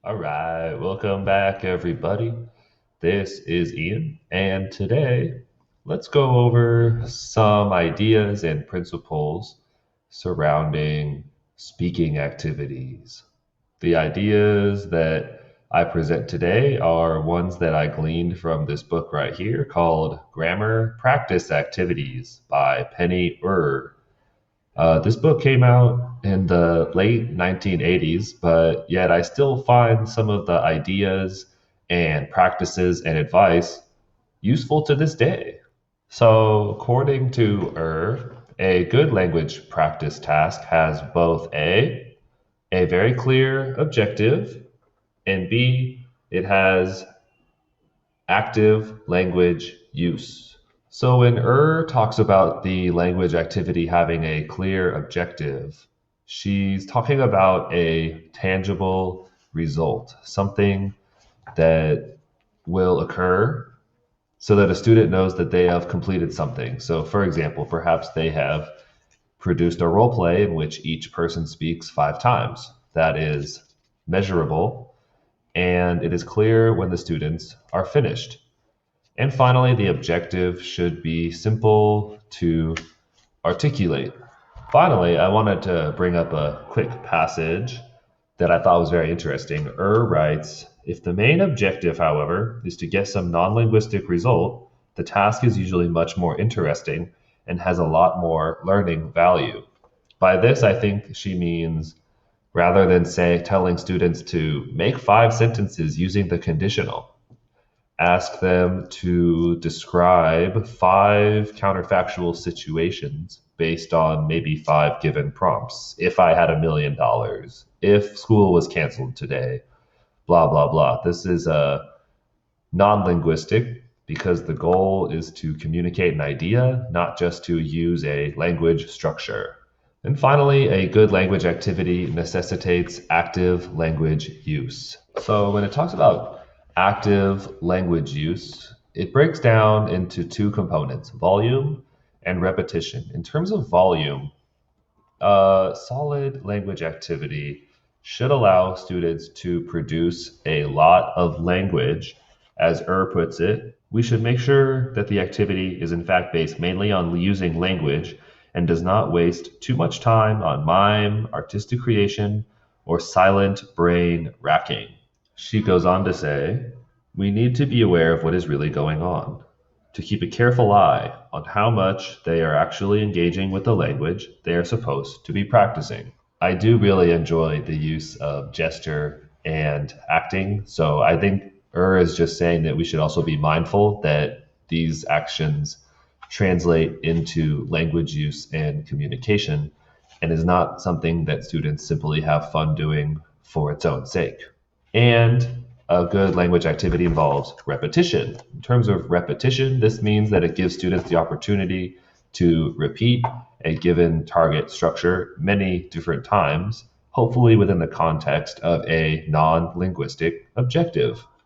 All right, welcome back, everybody. This is Ian, and today let's go over some ideas and principles surrounding speaking activities. The ideas that I present today are ones that I gleaned from this book right here called Grammar Practice Activities by Penny this book came out in the late 1980s, but yet I still find some of the ideas and practices and advice useful to this day. So, according to a good language practice task has both a very clear objective, and B, it has active language use. So when talks about the language activity having a clear objective, she's talking about a tangible result, something that will occur so that a student knows that they have completed something. So, for example, perhaps they have produced a role play in which each person speaks 5 times. That is measurable, and it is clear when the students are finished. And finally, the objective should be simple to articulate. Finally, I wanted to bring up a quick passage that I thought was very interesting. Writes, if the main objective, however, is to get some non linguistic result, the task is usually much more interesting and has a lot more learning value. By this, I think she means rather than telling students to make 5 sentences using the conditional, ask them to describe 5 counterfactual situations based on maybe 5 given prompts. If I had $1 million, if school was canceled today, blah, blah, blah. This is non linguistic because the goal is to communicate an idea, not just to use a language structure. And finally, a good language activity necessitates active language use. So when it talks about active language use, it breaks down into 2 components, volume and repetition. In terms of volume, solid language activity should allow students to produce a lot of language. As puts it, we should make sure that the activity is in fact based mainly on using language and does not waste too much time on mime, artistic creation, or silent brain racking. She goes on to say, we need to be aware of what is really going on, to keep a careful eye on how much they are actually engaging with the language they are supposed to be practicing. I do really enjoy the use of gesture and acting, so I think is just saying that we should also be mindful that these actions translate into language use and communication and is not something that students simply have fun doing for its own sake. And a good language activity involves repetition. In terms of repetition, this means that it gives students the opportunity to repeat a given target structure many different times, hopefully within the context of a non linguistic objective.